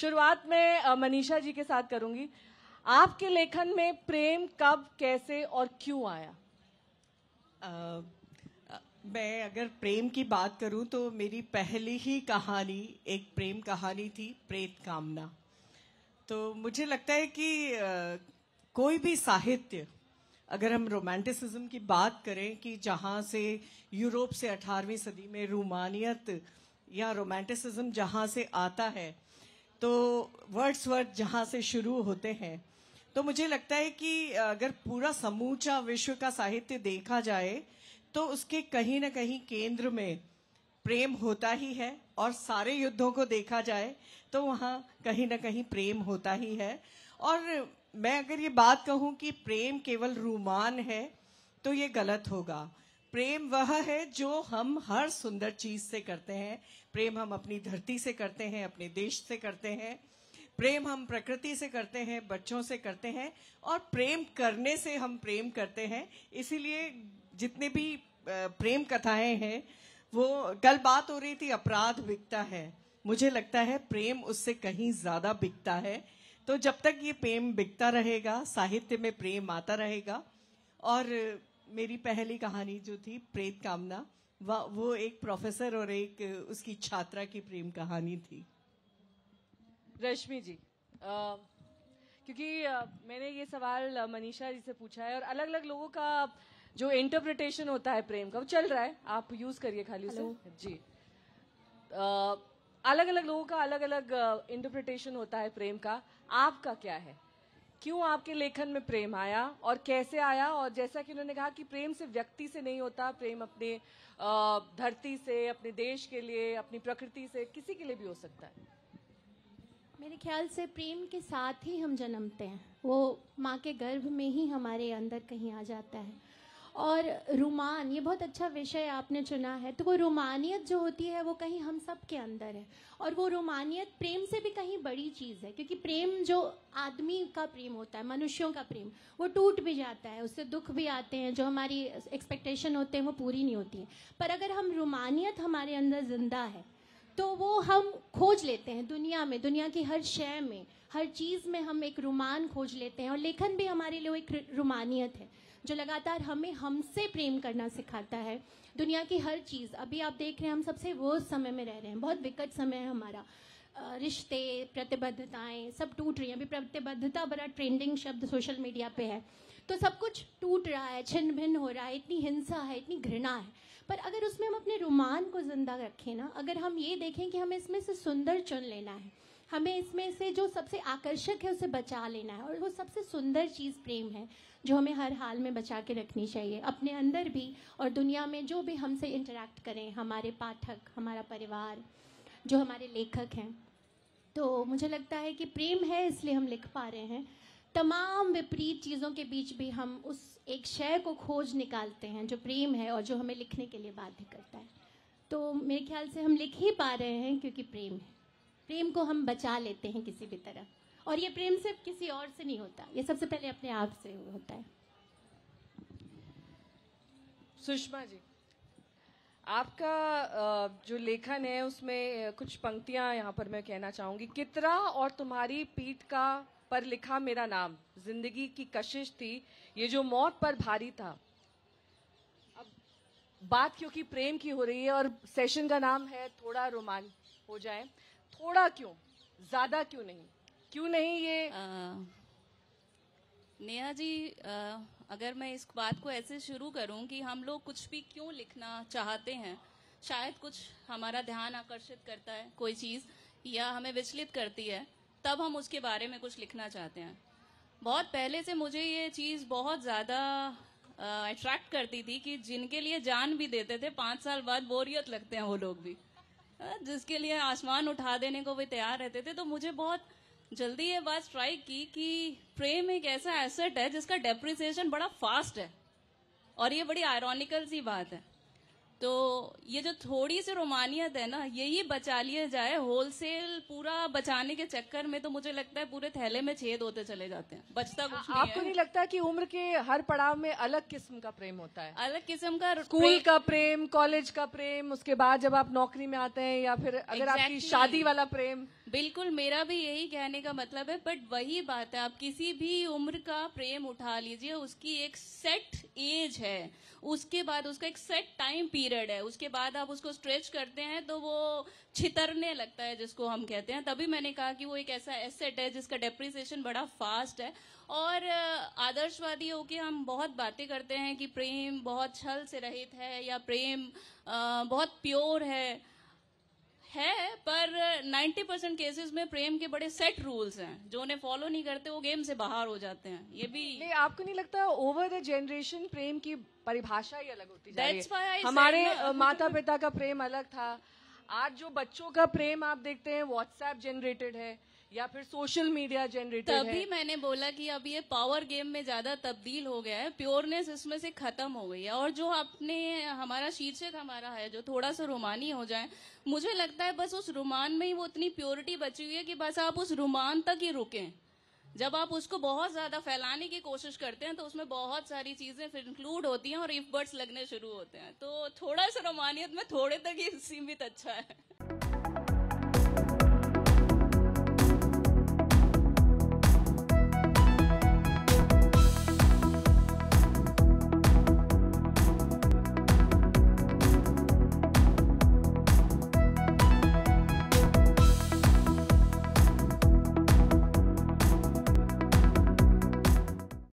शुरुआत में मनीषा जी के साथ करूंगी। आपके लेखन में प्रेम कब, कैसे और क्यों आया? मैं अगर प्रेम की बात करूं तो मेरी पहली ही कहानी एक प्रेम कहानी थी, प्रेत कामना। तो मुझे लगता है कि कोई भी साहित्य, अगर हम रोमांटिसिज्म की बात करें कि जहां से यूरोप से 18वीं सदी में रोमानियत या रोमांटिसिज्म जहां से आता है, तो वर्ड्सवर्थ जहां से शुरू होते हैं, तो मुझे लगता है कि अगर पूरा समूचा विश्व का साहित्य देखा जाए तो उसके कहीं ना कहीं केंद्र में प्रेम होता ही है। और सारे युद्धों को देखा जाए तो वहां कहीं ना कहीं प्रेम होता ही है। और मैं अगर ये बात कहूं कि प्रेम केवल रोमान है तो ये गलत होगा। प्रेम वह है जो हम हर सुंदर चीज से करते हैं। प्रेम हम अपनी धरती से करते हैं, अपने देश से करते हैं, प्रेम हम प्रकृति से करते हैं, बच्चों से करते हैं, और प्रेम करने से हम प्रेम करते हैं। इसीलिए जितने भी प्रेम कथाएं हैं, वो कल बात हो रही थी अपराध बिकता है, मुझे लगता है प्रेम उससे कहीं ज्यादा बिकता है। तो जब तक ये प्रेम बिकता रहेगा, साहित्य में प्रेम आता रहेगा। और मेरी पहली कहानी जो थी प्रेत कामना, वो एक प्रोफेसर और एक उसकी छात्रा की प्रेम कहानी थी। रश्मि जी, क्योंकि मैंने ये सवाल मनीषा जी से पूछा है और अलग अलग लोगों का जो इंटरप्रिटेशन होता है प्रेम का, वो चल रहा है, आप यूज करिए खाली उसे जी। अलग अलग लोगों का अलग अलग इंटरप्रिटेशन होता है प्रेम का। आपका क्या है? क्यों आपके लेखन में प्रेम आया और कैसे आया? और जैसा कि उन्होंने कहा कि प्रेम सिर्फ व्यक्ति से नहीं होता, प्रेम अपने धरती से, अपने देश के लिए, अपनी प्रकृति से, किसी के लिए भी हो सकता है। मेरे ख्याल से प्रेम के साथ ही हम जन्मते हैं, वो माँ के गर्भ में ही हमारे अंदर कहीं आ जाता है। और रोमान, ये बहुत अच्छा विषय आपने चुना है। तो वो रोमानियत जो होती है वो कहीं हम सब के अंदर है, और वो रोमानियत प्रेम से भी कहीं बड़ी चीज़ है, क्योंकि प्रेम जो आदमी का प्रेम होता है, मनुष्यों का प्रेम, वो टूट भी जाता है, उससे दुख भी आते हैं, जो हमारी एक्सपेक्टेशन होते हैं वो पूरी नहीं होती है। पर अगर हम रोमानियत हमारे अंदर जिंदा है तो वो हम खोज लेते हैं दुनिया में, दुनिया की हर शय में, हर चीज़ में हम एक रोमान खोज लेते हैं। और लेखन भी हमारे लिए एक रोमानियत है जो लगातार हमें हमसे प्रेम करना सिखाता है। दुनिया की हर चीज़, अभी आप देख रहे हैं हम सबसे वर्स्ट समय में रह रहे हैं, बहुत विकट समय है हमारा। रिश्ते, प्रतिबद्धताएं सब टूट रही हैं। अभी प्रतिबद्धता बड़ा ट्रेंडिंग शब्द सोशल मीडिया पे है। तो सब कुछ टूट रहा है, छिन्न भिन्न हो रहा है, इतनी हिंसा है, इतनी घृणा है। पर अगर उसमें हम अपने रोमान को जिंदा रखें ना, अगर हम ये देखें कि हमें इसमें से सुंदर चुन लेना है, हमें इसमें से जो सबसे आकर्षक है उसे बचा लेना है, और वो सबसे सुंदर चीज़ प्रेम है जो हमें हर हाल में बचा के रखनी चाहिए, अपने अंदर भी और दुनिया में जो भी हमसे इंटरेक्ट करें, हमारे पाठक, हमारा परिवार, जो हमारे लेखक हैं। तो मुझे लगता है कि प्रेम है इसलिए हम लिख पा रहे हैं। तमाम विपरीत चीज़ों के बीच भी हम उस एक शय को खोज निकालते हैं जो प्रेम है और जो हमें लिखने के लिए बाध्य करता है। तो मेरे ख्याल से हम लिख ही पा रहे हैं क्योंकि प्रेम है। प्रेम को हम बचा लेते हैं किसी भी तरह, और ये प्रेम सिर्फ किसी और से नहीं होता, ये सबसे पहले अपने आप से होता है। सुषमा जी, आपका जो लेखन है उसमें कुछ पंक्तियां यहाँ पर मैं कहना चाहूंगी। कितरा और तुम्हारी पीठ का पर लिखा मेरा नाम, जिंदगी की कशिश थी ये जो मौत पर भारी था। अब बात क्योंकि प्रेम की हो रही है और सेशन का नाम है थोड़ा रोमान हो जाए, थोड़ा क्यों, ज्यादा क्यों नहीं, क्यों नहीं ये? नेहा जी, अगर मैं इस बात को ऐसे शुरू करूं कि हम लोग कुछ भी क्यों लिखना चाहते हैं, शायद कुछ हमारा ध्यान आकर्षित करता है कोई चीज़ या हमें विचलित करती है, तब हम उसके बारे में कुछ लिखना चाहते हैं। बहुत पहले से मुझे ये चीज़ बहुत ज़्यादा अट्रैक्ट करती थी कि जिनके लिए जान भी देते थे 5 साल बाद बोरियत लगते हैं वो लोग भी, जिसके लिए आसमान उठा देने को वे तैयार रहते थे। तो मुझे बहुत जल्दी ये बात स्ट्राइक की कि प्रेम एक ऐसा एसेट है जिसका डेप्रिसिएशन बड़ा फास्ट है, और ये बड़ी आयरॉनिकल सी बात है। तो ये जो थोड़ी सी रोमानियत है ना, यही बचा लिया जाए। होलसेल पूरा बचाने के चक्कर में तो मुझे लगता है पूरे थैले में छेद होते चले जाते हैं, बचता कुछ नहीं है। आपको नहीं लगता कि उम्र के हर पड़ाव में अलग किस्म का प्रेम होता है? अलग किस्म का, स्कूल का प्रेम, कॉलेज का प्रेम, उसके बाद जब आप नौकरी में आते हैं, या फिर अगर आपकी शादी वाला प्रेम। बिल्कुल, मेरा भी यही कहने का मतलब है, बट वही बात है, आप किसी भी उम्र का प्रेम उठा लीजिए, उसकी एक सेट एज है, उसके बाद उसका एक सेट टाइम पीरियड है, उसके बाद आप उसको स्ट्रेच करते हैं तो वो छितरने लगता है, जिसको हम कहते हैं। तभी मैंने कहा कि वो एक ऐसा एसेट है जिसका डेप्रिसिएशन बड़ा फास्ट है। और आदर्शवादी होके हम बहुत बातें करते हैं कि प्रेम बहुत छल से रहित है या प्रेम बहुत प्योर है, पर 90% केसेस में प्रेम के बड़े सेट रूल्स हैं, जो उन्हें फॉलो नहीं करते वो गेम से बाहर हो जाते हैं। ये भी नहीं, आपको नहीं लगता ओवर द जनरेशन प्रेम की परिभाषा ही अलग होती जा रही That's why I है? said हमारे ना। माता पिता का प्रेम अलग था, आज जो बच्चों का प्रेम आप देखते हैं व्हाट्सएप जनरेटेड है या फिर सोशल मीडिया जनरेटेड है। तभी मैंने बोला कि अब ये पावर गेम में ज्यादा तब्दील हो गया है, प्योरनेस इसमें से खत्म हो गई है। और जो आपने हमारा शीर्षक हमारा है जो थोड़ा सा रोमानी हो जाए, मुझे लगता है बस उस रोमान में ही वो इतनी प्योरिटी बची हुई है कि बस आप उस रोमान तक ही रुकें। जब आप उसको बहुत ज्यादा फैलाने की कोशिश करते हैं तो उसमें बहुत सारी चीजें फिर इंक्लूड होती हैं और इफ बर्ड्स लगने शुरू होते हैं। तो थोड़ा सा रोमानियत में थोड़े तक ही सीमित अच्छा है।